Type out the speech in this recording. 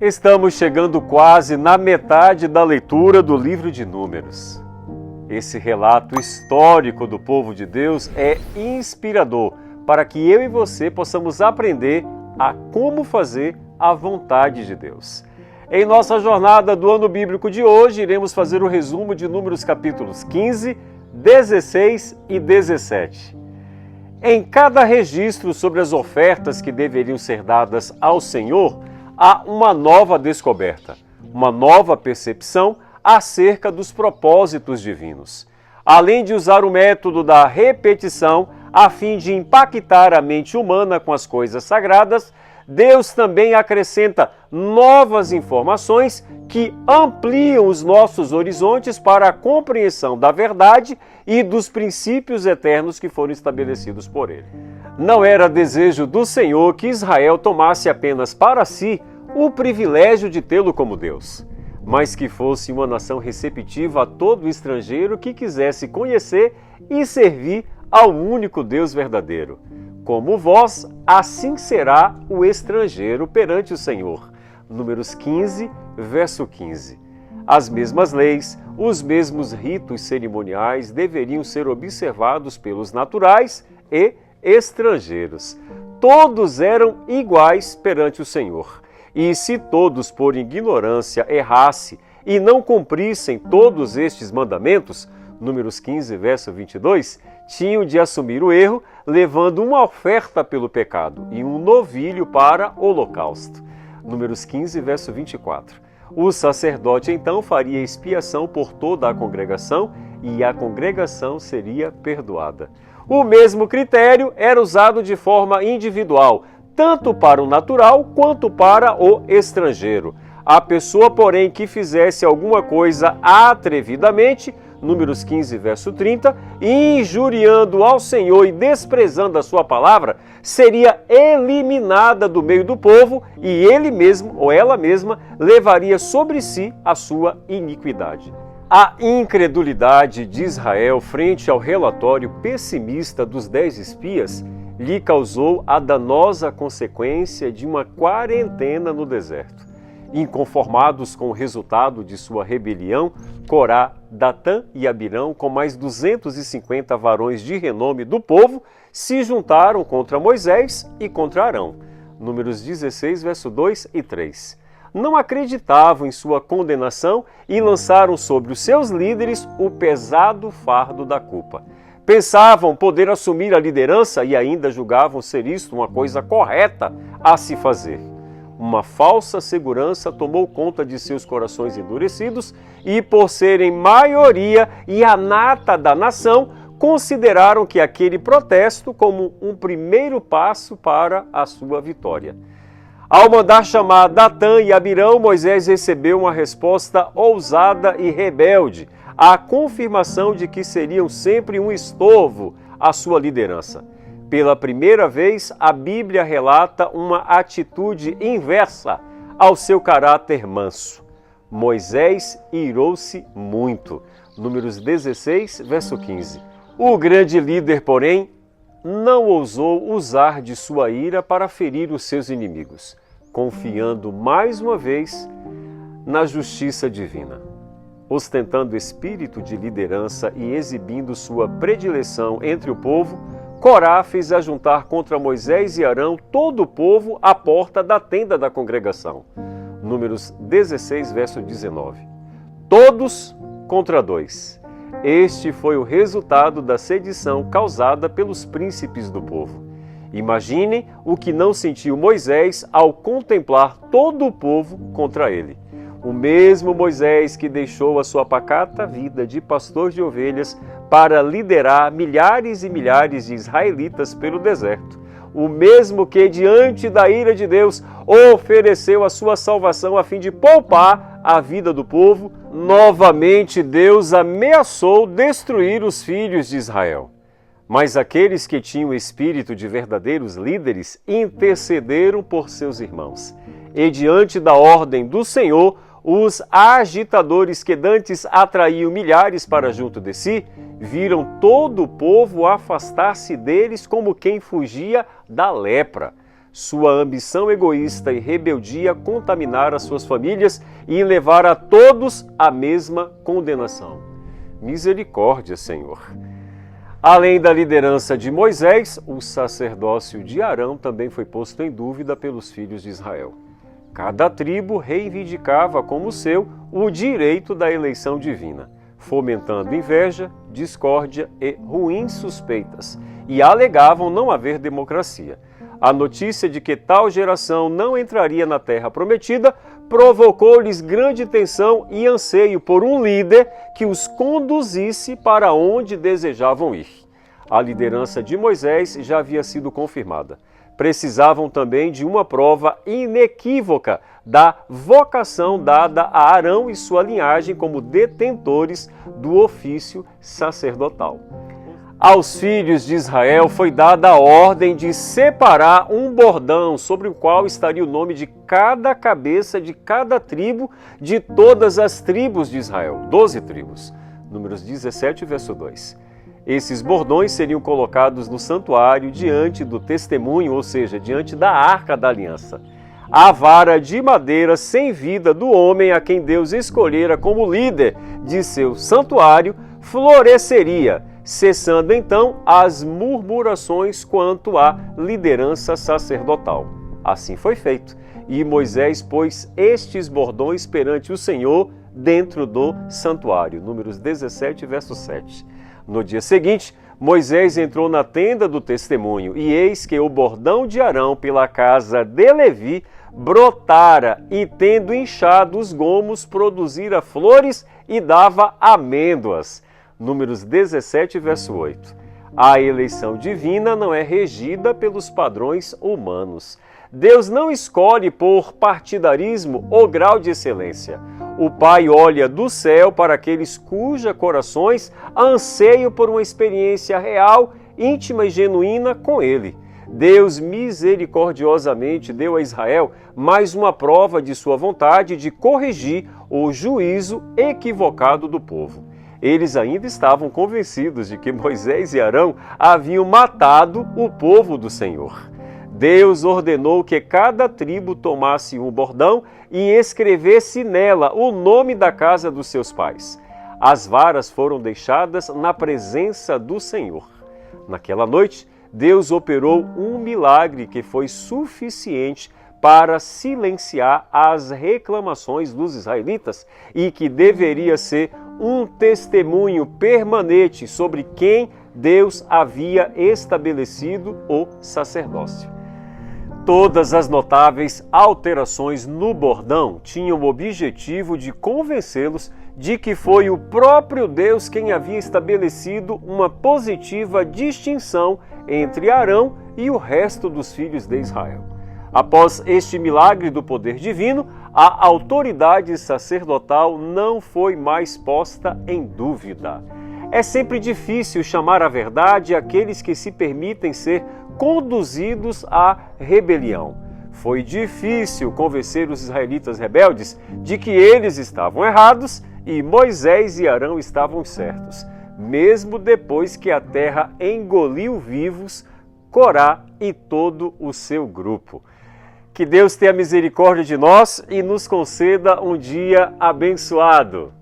Estamos chegando quase na metade da leitura do livro de Números. Esse relato histórico do povo de Deus é inspirador para que eu e você possamos aprender a como fazer a vontade de Deus. Em nossa jornada do ano bíblico de hoje, iremos fazer o resumo de Números capítulos 15, 16 e 17. Em cada registro sobre as ofertas que deveriam ser dadas ao Senhor, há uma nova descoberta, uma nova percepção acerca dos propósitos divinos. Além de usar o método da repetição a fim de impactar a mente humana com as coisas sagradas, Deus também acrescenta novas informações que ampliam os nossos horizontes para a compreensão da verdade e dos princípios eternos que foram estabelecidos por Ele. Não era desejo do Senhor que Israel tomasse apenas para si o privilégio de tê-lo como Deus, mas que fosse uma nação receptiva a todo estrangeiro que quisesse conhecer e servir ao único Deus verdadeiro. Como vós, assim será o estrangeiro perante o Senhor. Números 15, verso 15. As mesmas leis, os mesmos ritos cerimoniais deveriam ser observados pelos naturais e estrangeiros. Todos eram iguais perante o Senhor. E se todos, por ignorância, errassem e não cumprissem todos estes mandamentos, Números 15, verso 22, tinham de assumir o erro, levando uma oferta pelo pecado e um novilho para holocausto. Números 15, verso 24. O sacerdote então faria expiação por toda a congregação e a congregação seria perdoada. O mesmo critério era usado de forma individual, tanto para o natural quanto para o estrangeiro. A pessoa, porém, que fizesse alguma coisa atrevidamente, Números 15, verso 30, injuriando ao Senhor e desprezando a sua palavra, seria eliminada do meio do povo e ele mesmo ou ela mesma levaria sobre si a sua iniquidade. A incredulidade de Israel frente ao relatório pessimista dos 10 espias lhe causou a danosa consequência de uma quarentena no deserto. Inconformados com o resultado de sua rebelião, Corá, Datã e Abirão, com mais 250 varões de renome do povo, se juntaram contra Moisés e contra Arão. Números 16, verso 2 e 3. Não acreditavam em sua condenação e lançaram sobre os seus líderes o pesado fardo da culpa. Pensavam poder assumir a liderança e ainda julgavam ser isto uma coisa correta a se fazer. Uma falsa segurança tomou conta de seus corações endurecidos e, por serem maioria e a nata da nação, consideraram que aquele protesto como um primeiro passo para a sua vitória. Ao mandar chamar Datã e Abirão, Moisés recebeu uma resposta ousada e rebelde, a confirmação de que seriam sempre um estorvo à sua liderança. Pela primeira vez, a Bíblia relata uma atitude inversa ao seu caráter manso. Moisés irou-se muito. Números 16, verso 15. O grande líder, porém, não ousou usar de sua ira para ferir os seus inimigos, confiando mais uma vez na justiça divina. Ostentando espírito de liderança e exibindo sua predileção entre o povo, Corá fez ajuntar contra Moisés e Arão todo o povo à porta da tenda da congregação. Números 16, verso 19. Todos contra 2. Este foi o resultado da sedição causada pelos príncipes do povo. Imaginem o que não sentiu Moisés ao contemplar todo o povo contra ele. O mesmo Moisés que deixou a sua pacata vida de pastor de ovelhas para liderar milhares e milhares de israelitas pelo deserto. O mesmo que, diante da ira de Deus, ofereceu a sua salvação a fim de poupar a vida do povo, novamente Deus ameaçou destruir os filhos de Israel. Mas aqueles que tinham espírito de verdadeiros líderes intercederam por seus irmãos. E diante da ordem do Senhor, os agitadores que dantes atraíam milhares para junto de si, viram todo o povo afastar-se deles como quem fugia da lepra. Sua ambição egoísta e rebeldia contaminaram as suas famílias e levaram a todos à mesma condenação. Misericórdia, Senhor. Além da liderança de Moisés, o sacerdócio de Arão também foi posto em dúvida pelos filhos de Israel. Cada tribo reivindicava como seu o direito da eleição divina, fomentando inveja, discórdia e ruins suspeitas, e alegavam não haver democracia. A notícia de que tal geração não entraria na terra prometida provocou-lhes grande tensão e anseio por um líder que os conduzisse para onde desejavam ir. A liderança de Moisés já havia sido confirmada. Precisavam também de uma prova inequívoca da vocação dada a Arão e sua linhagem como detentores do ofício sacerdotal. Aos filhos de Israel foi dada a ordem de separar um bordão sobre o qual estaria o nome de cada cabeça de cada tribo de todas as tribos de Israel, 12 tribos. Números 17, verso 2. Esses bordões seriam colocados no santuário diante do testemunho, ou seja, diante da arca da aliança. A vara de madeira sem vida do homem a quem Deus escolhera como líder de seu santuário floresceria, cessando então as murmurações quanto à liderança sacerdotal. Assim foi feito, e Moisés pôs estes bordões perante o Senhor dentro do santuário. Números 17, verso 7. No dia seguinte, Moisés entrou na tenda do testemunho, e eis que o bordão de Arão pela casa de Levi brotara, e tendo inchado os gomos, produzira flores e dava amêndoas. Números 17, verso 8. A eleição divina não é regida pelos padrões humanos. Deus não escolhe por partidarismo ou grau de excelência. O Pai olha do céu para aqueles cujos corações anseiam por uma experiência real, íntima e genuína com Ele. Deus misericordiosamente deu a Israel mais uma prova de sua vontade de corrigir o juízo equivocado do povo. Eles ainda estavam convencidos de que Moisés e Arão haviam matado o povo do Senhor. Deus ordenou que cada tribo tomasse um bordão e escrevesse nela o nome da casa dos seus pais. As varas foram deixadas na presença do Senhor. Naquela noite, Deus operou um milagre que foi suficiente para silenciar as reclamações dos israelitas e que deveria ser um testemunho permanente sobre quem Deus havia estabelecido o sacerdócio. Todas as notáveis alterações no bordão tinham o objetivo de convencê-los de que foi o próprio Deus quem havia estabelecido uma positiva distinção entre Arão e o resto dos filhos de Israel. Após este milagre do poder divino, a autoridade sacerdotal não foi mais posta em dúvida. É sempre difícil chamar a verdade àqueles que se permitem ser conduzidos à rebelião. Foi difícil convencer os israelitas rebeldes de que eles estavam errados e Moisés e Arão estavam certos, mesmo depois que a terra engoliu vivos Corá e todo o seu grupo. Que Deus tenha misericórdia de nós e nos conceda um dia abençoado.